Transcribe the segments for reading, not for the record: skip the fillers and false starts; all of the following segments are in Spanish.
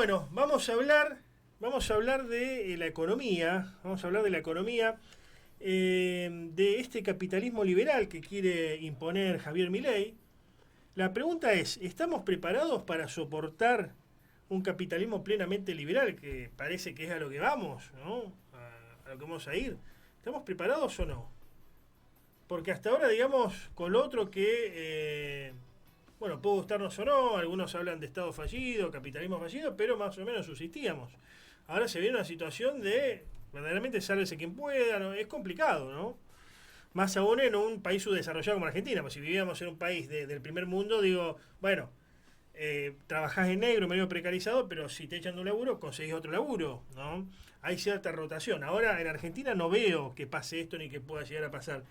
Bueno, vamos a hablar de la economía, de este capitalismo liberal que quiere imponer Javier Milei. La pregunta es, ¿estamos preparados para soportar un capitalismo plenamente liberal, que parece que es a lo que vamos, ¿no? A lo que vamos a ir. ¿Estamos preparados o no? Porque hasta ahora, digamos, con lo otro bueno, puede gustarnos o no, algunos hablan de Estado fallido, capitalismo fallido, pero más o menos subsistíamos. Ahora se viene una situación de verdaderamente sálvese quien pueda, ¿no? Es complicado, ¿no? Más aún en un país subdesarrollado como Argentina, pues si vivíamos en un país del primer mundo, digo, bueno, trabajás en negro, medio precarizado, pero si te echan de un laburo, conseguís otro laburo, ¿no? Hay cierta rotación. Ahora en Argentina no veo que pase esto ni que pueda llegar a pasar.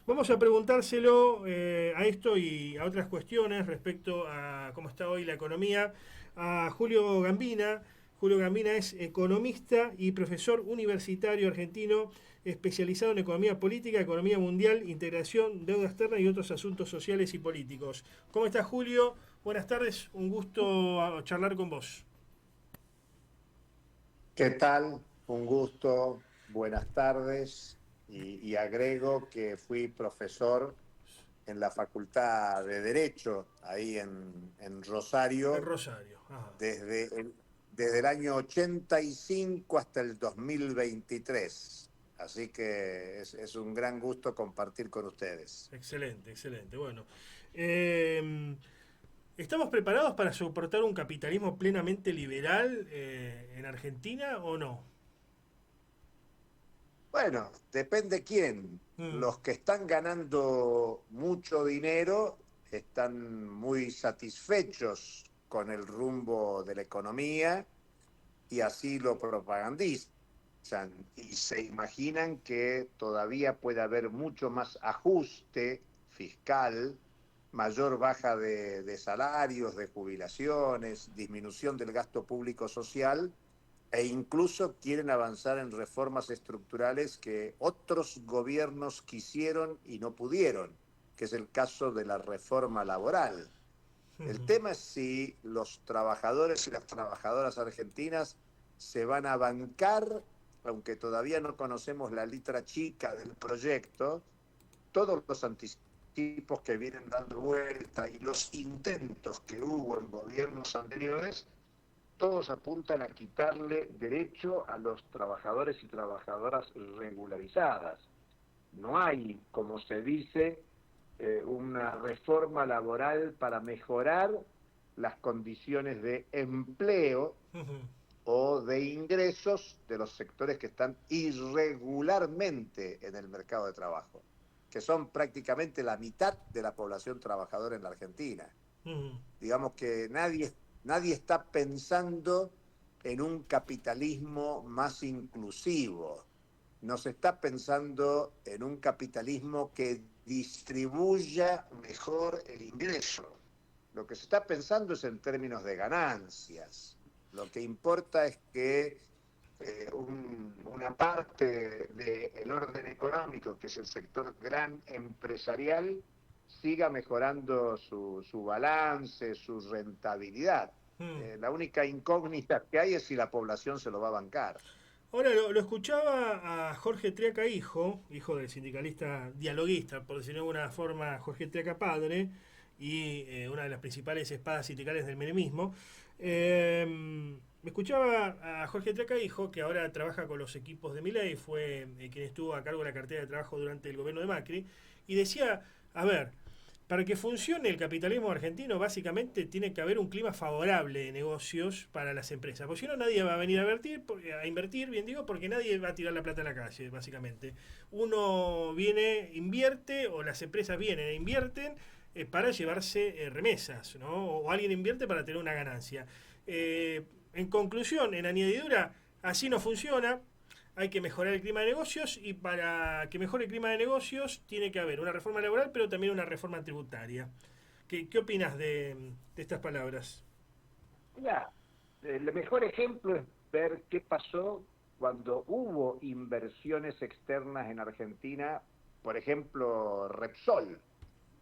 Vamos a preguntárselo a esto y a otras cuestiones respecto a cómo está hoy la economía a Julio Gambina. Julio Gambina es economista y profesor universitario argentino especializado en economía política, economía mundial, integración, deuda externa y otros asuntos sociales y políticos. ¿Cómo estás, Julio? Buenas tardes, un gusto charlar con vos. ¿Qué tal? Un gusto, buenas tardes. Y agrego que fui profesor en la Facultad de Derecho, ahí en En Rosario, Rosario. Ajá. desde el año 85 hasta el 2023. Así que es un gran gusto compartir con ustedes. Excelente, excelente. Bueno, eh, ¿estamos preparados para soportar un capitalismo plenamente liberal en Argentina o no? Bueno, depende quién. Mm, Los que están ganando mucho dinero están muy satisfechos con el rumbo de la economía y así lo propagandizan y se imaginan que todavía puede haber mucho más ajuste fiscal, mayor baja de salarios, de jubilaciones, disminución del gasto público social e incluso quieren avanzar en reformas estructurales que otros gobiernos quisieron y no pudieron, que es el caso de la reforma laboral. El ujú. tema es si los trabajadores y las trabajadoras argentinas se van a bancar, aunque todavía no conocemos la letra chica del proyecto, todos los anticipos que vienen dando vuelta y los intentos que hubo en gobiernos anteriores, todos apuntan a quitarle derecho a los trabajadores y trabajadoras regularizadas. No hay, como se dice, una reforma laboral para mejorar las condiciones de empleo o de ingresos de los sectores que están irregularmente en el mercado de trabajo, que son prácticamente la mitad de la población trabajadora en la Argentina. Digamos que nadie está pensando en un capitalismo más inclusivo. No se está pensando en un capitalismo que distribuya mejor el ingreso. Lo que se está pensando es en términos de ganancias. Lo que importa es que una parte del orden económico, que es el sector gran empresarial, siga mejorando su balance, su rentabilidad. La única incógnita que hay es si la población se lo va a bancar. Ahora lo escuchaba a Jorge Triaca hijo del sindicalista dialoguista, por decirlo de alguna forma, Jorge Triaca padre, y una de las principales espadas sindicales del menemismo. Me escuchaba a Jorge Triaca hijo, que ahora trabaja con los equipos de Milei, fue quien estuvo a cargo de la cartera de trabajo durante el gobierno de Macri, y decía, a ver, para que funcione el capitalismo argentino, básicamente tiene que haber un clima favorable de negocios para las empresas. Porque si no, nadie va a venir a invertir, bien digo, porque nadie va a tirar la plata a la calle, básicamente. Uno viene, invierte, o las empresas vienen e invierten para llevarse remesas, ¿no? O alguien invierte para tener una ganancia. En conclusión, en añadidura, así no funciona. Hay que mejorar el clima de negocios y para que mejore el clima de negocios tiene que haber una reforma laboral, pero también una reforma tributaria. ¿Qué opinas de estas palabras? Mira, el mejor ejemplo es ver qué pasó cuando hubo inversiones externas en Argentina, por ejemplo, Repsol.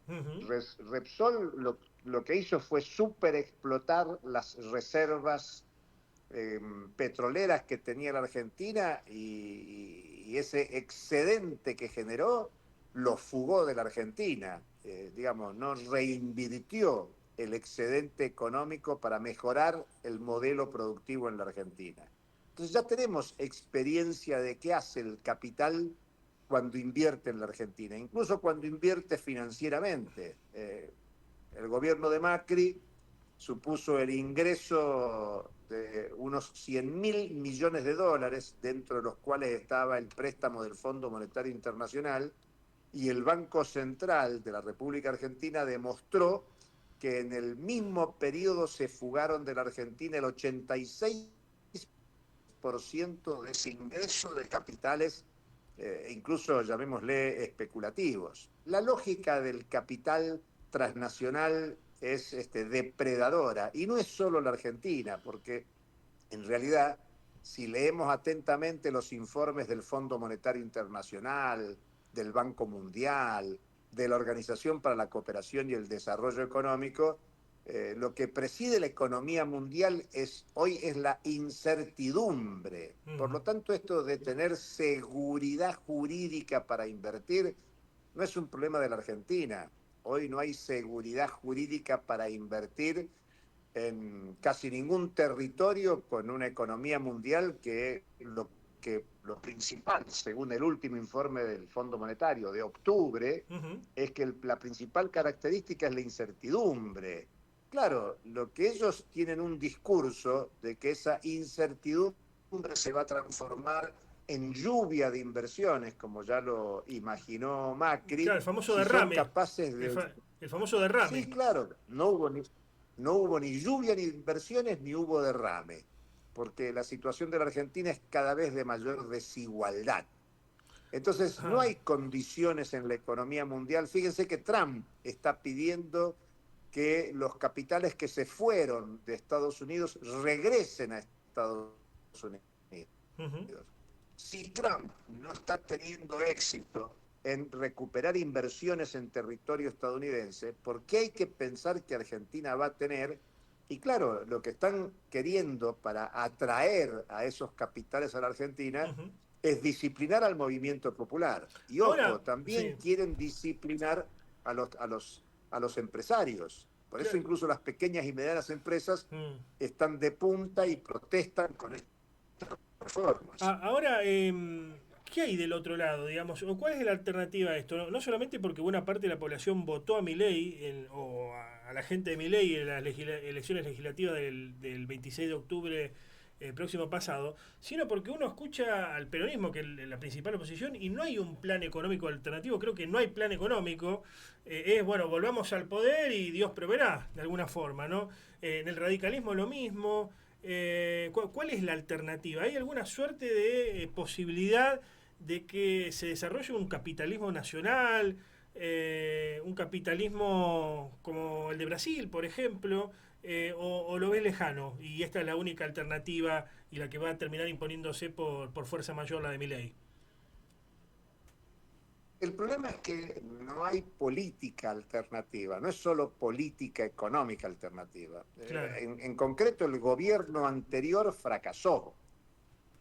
Ujú. Repsol lo que hizo fue super explotar las reservas petroleras que tenía la Argentina y ese excedente que generó lo fugó de la Argentina, digamos, no reinvirtió el excedente económico para mejorar el modelo productivo en la Argentina. Entonces ya tenemos experiencia de qué hace el capital cuando invierte en la Argentina, incluso cuando invierte financieramente. El gobierno de Macri supuso el ingreso de unos 100.000 millones de dólares, dentro de los cuales estaba el préstamo del Fondo Monetario Internacional, y el Banco Central de la República Argentina demostró que en el mismo periodo se fugaron de la Argentina el 86% de ese ingreso de capitales, incluso llamémosle especulativos. La lógica del capital transnacional es depredadora, y no es solo la Argentina, porque en realidad, si leemos atentamente los informes del Fondo Monetario Internacional, del Banco Mundial, de la Organización para la Cooperación y el Desarrollo Económico, lo que preside la economía mundial hoy es la incertidumbre. Por lo tanto, esto de tener seguridad jurídica para invertir no es un problema de la Argentina. Hoy no hay seguridad jurídica para invertir en casi ningún territorio con una economía mundial que lo principal, según el último informe del Fondo Monetario de octubre, es que la principal característica es la incertidumbre. Claro, lo que ellos tienen un discurso de que esa incertidumbre se va a transformar en lluvia de inversiones, como ya lo imaginó Macri. Claro, el famoso si derrame. Son capaces de... El famoso derrame. Sí, claro, no hubo ni lluvia ni inversiones, ni hubo derrame, porque la situación de la Argentina es cada vez de mayor desigualdad. Entonces, no hay condiciones en la economía mundial. Fíjense que Trump está pidiendo que los capitales que se fueron de Estados Unidos regresen a Estados Unidos. Si Trump no está teniendo éxito en recuperar inversiones en territorio estadounidense, ¿por qué hay que pensar que Argentina va a tener? Y claro, lo que están queriendo para atraer a esos capitales a la Argentina es disciplinar al movimiento popular. Y ojo, ahora, también quieren disciplinar a los empresarios. Por eso incluso las pequeñas y medianas empresas están de punta y protestan con estas reformas. Ahora, ¿qué hay del otro lado, digamos? ¿O cuál es la alternativa a esto? No solamente porque buena parte de la población votó a Milei o a la gente de Milei en las elecciones legislativas del 26 de octubre próximo pasado, sino porque uno escucha al peronismo, que es la principal oposición, y no hay un plan económico alternativo. Creo que no hay plan económico. Bueno, volvamos al poder y Dios proveerá, de alguna forma, ¿no? En el radicalismo lo mismo. ¿Cuál es la alternativa? ¿Hay alguna suerte de posibilidad de que se desarrolle un capitalismo nacional, un capitalismo como el de Brasil, por ejemplo, o lo ves lejano y esta es la única alternativa y la que va a terminar imponiéndose por fuerza mayor, la de Milei? El problema es que no hay política alternativa, no es solo política económica alternativa. Claro. En concreto, el gobierno anterior fracasó.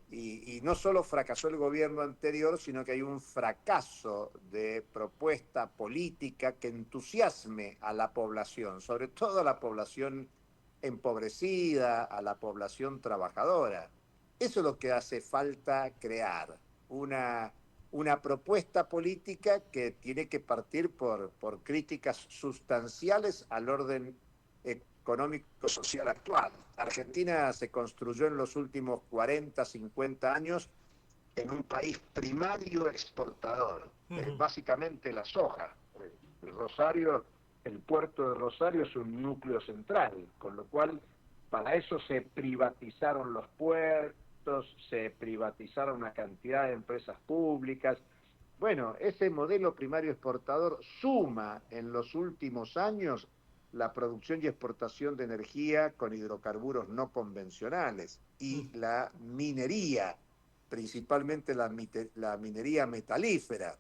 Y no solo fracasó el gobierno anterior, sino que hay un fracaso de propuesta política que entusiasme a la población, sobre todo a la población empobrecida, a la población trabajadora. Eso es lo que hace falta crear, una propuesta política que tiene que partir por críticas sustanciales al orden económico-social actual. Argentina se construyó en los últimos 40, 50 años en un país primario exportador, básicamente la soja. El puerto de Rosario es un núcleo central, con lo cual para eso se privatizaron los puertos, se privatizaron una cantidad de empresas públicas. Bueno, ese modelo primario exportador suma en los últimos años la producción y exportación de energía con hidrocarburos no convencionales y la minería, principalmente la minería metalífera,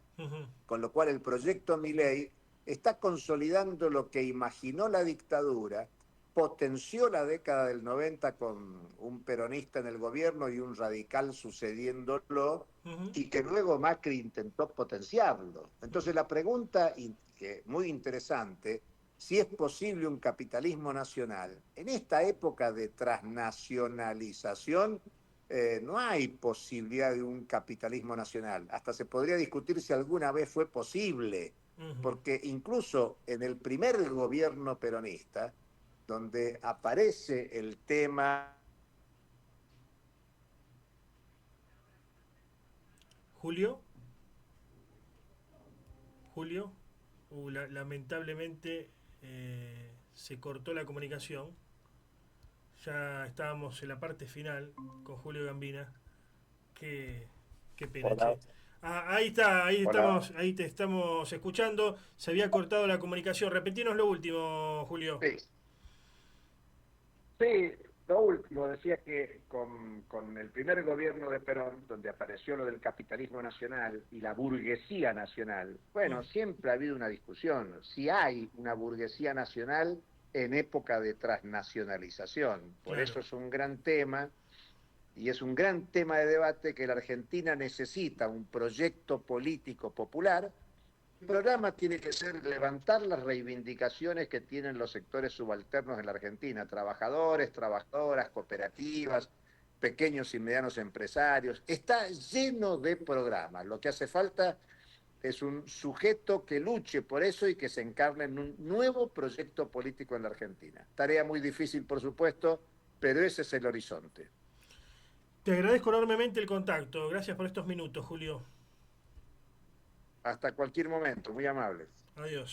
con lo cual el proyecto Milei está consolidando lo que imaginó la dictadura, potenció la década del 90 con un peronista en el gobierno y un radical sucediéndolo, y que luego Macri intentó potenciarlo. Entonces la pregunta, que muy interesante, si es posible un capitalismo nacional. En esta época de transnacionalización, no hay posibilidad de un capitalismo nacional. Hasta se podría discutir si alguna vez fue posible, porque incluso en el primer gobierno peronista, donde aparece el tema... Julio, Julio, lamentablemente se cortó la comunicación. Ya estábamos en la parte final con Julio Gambina. Qué pena, Hola. che. Ahí está, ahí Hola. estamos, ahí te estamos escuchando. Se había cortado la comunicación. Repetinos lo último, Julio. Sí, sí, lo último, decía que con el primer gobierno de Perón, donde apareció lo del capitalismo nacional y la burguesía nacional, bueno, siempre ha habido una discusión, si hay una burguesía nacional en época de transnacionalización. Por Claro. eso es un gran tema, y es un gran tema de debate, que la Argentina necesita un proyecto político popular. El programa tiene que ser levantar las reivindicaciones que tienen los sectores subalternos en la Argentina, trabajadores, trabajadoras, cooperativas, pequeños y medianos empresarios. Está lleno de programas. Lo que hace falta es un sujeto que luche por eso y que se encarne en un nuevo proyecto político en la Argentina. Tarea muy difícil, por supuesto, pero ese es el horizonte. Te agradezco enormemente el contacto. Gracias por estos minutos, Julio. Hasta cualquier momento, muy amables. Adiós.